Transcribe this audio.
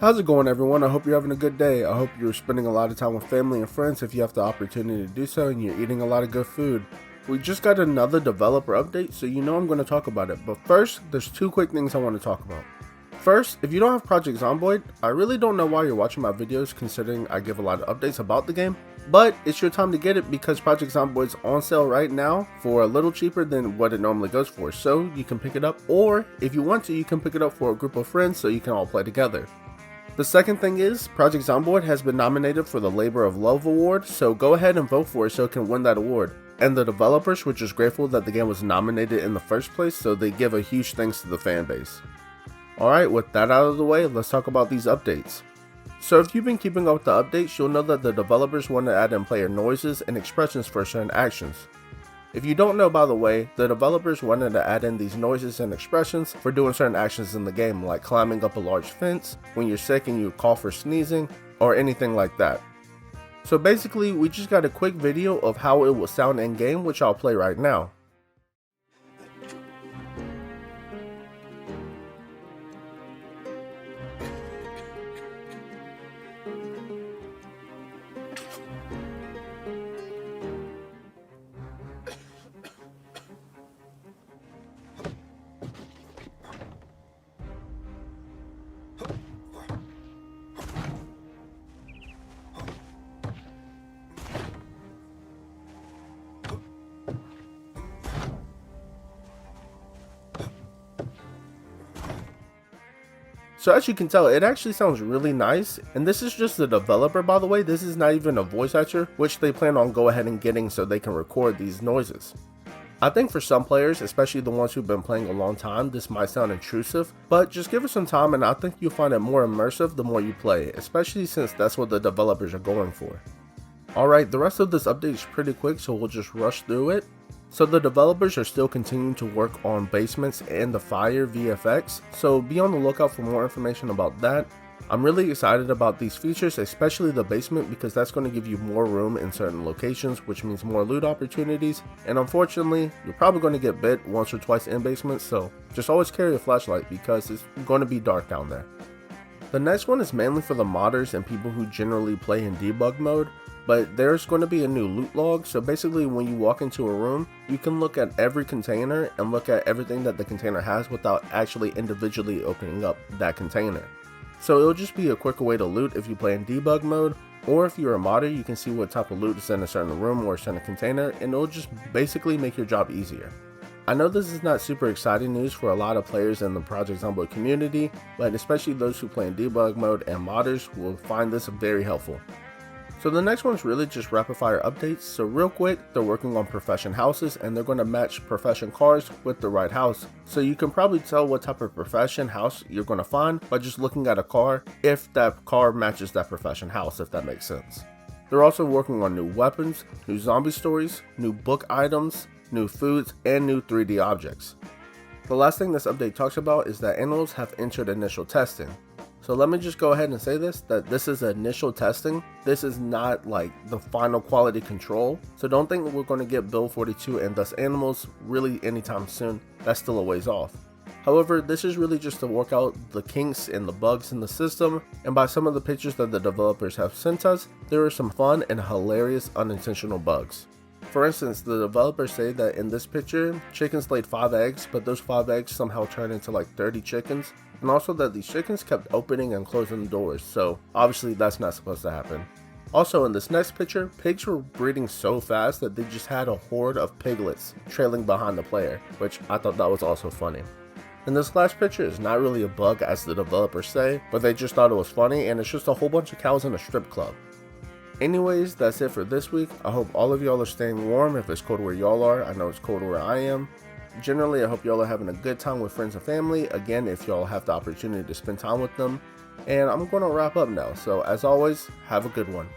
How's it going, everyone? I hope you're having a good day. I hope you're spending a lot of time with family and friends if you have the opportunity to do so, and you're eating a lot of good food. We just got another developer update, so you know I'm going to talk about it. But first, there's two quick things I want to talk about. First, if you don't have Project Zomboid, I really don't know why you're watching my videos considering I give a lot of updates about the game. But it's your time to get it because Project Zomboid's on sale right now for a little cheaper than what it normally goes for. So you can pick it up, or if you want to, you can pick it up for a group of friends so you can all play together. The second thing is, Project Zomboid has been nominated for the Labor of Love Award, so go ahead and vote for it so it can win that award. And the developers were just grateful that the game was nominated in the first place, so they give a huge thanks to the fan base. Alright, with that out of the way, let's talk about these updates. So if you've been keeping up with the updates, you'll know that the developers want to add in player noises and expressions for certain actions. If you don't know, by the way, the developers wanted to add in these noises and expressions for doing certain actions in the game, like climbing up a large fence, when you're sick and you cough or sneezing, or anything like that. So basically, we just got a quick video of how it will sound in game, which I'll play right now. So as you can tell, it actually sounds really nice, and this is just the developer, by the way. This is not even a voice actor, which they plan on go ahead and getting so they can record these noises. I think for some players, especially the ones who've been playing a long time, this might sound intrusive, but just give it some time and I think you'll find it more immersive the more you play, especially since that's what the developers are going for. Alright, the rest of this update is pretty quick, so we'll just rush through it. So the developers are still continuing to work on basements and the fire VFX, so be on the lookout for more information about that. I'm really excited about these features, especially the basement, because that's going to give you more room in certain locations, which means more loot opportunities, and unfortunately, you're probably going to get bit once or twice in basements, so just always carry a flashlight because it's going to be dark down there. The next one is mainly for the modders and people who generally play in debug mode. But there's going to be a new loot log, so basically when you walk into a room, you can look at every container and look at everything that the container has without actually individually opening up that container. So it'll just be a quicker way to loot if you play in debug mode, or if you're a modder, you can see what type of loot is in a certain room or a certain container, and it'll just basically make your job easier. I know this is not super exciting news for a lot of players in the Project Zomboid community, but especially those who play in debug mode and modders will find this very helpful. So the next one's really just rapid fire updates. So real quick, they're working on profession houses and they're going to match profession cars with the right house. So you can probably tell what type of profession house you're going to find by just looking at a car if that car matches that profession house, if that makes sense. They're also working on new weapons, new zombie stories, new book items, new foods, and new 3D objects. The last thing this update talks about is that animals have entered initial testing. So let me just go ahead and say that this is initial testing. This is not like the final quality control. So don't think that we're going to get Build 42 and thus animals really anytime soon. That's still a ways off. However, this is really just to work out the kinks and the bugs in the system. And by some of the pictures that the developers have sent us, there are some fun and hilarious unintentional bugs. For instance, the developers say that in this picture, chickens laid 5 eggs, but those 5 eggs somehow turned into like 30 chickens. And also that these chickens kept opening and closing the doors, so obviously that's not supposed to happen. Also in this next picture, pigs were breeding so fast that they just had a horde of piglets trailing behind the player, which I thought that was also funny. And this last picture is not really a bug as the developers say, but they just thought it was funny, and it's just a whole bunch of cows in a strip club. Anyways, that's it for this week. I hope all of y'all are staying warm if it's cold where y'all are. I know it's cold where I am. Generally, I hope y'all are having a good time with friends and family. Again, if y'all have the opportunity to spend time with them. And I'm going to wrap up now. So as always, have a good one.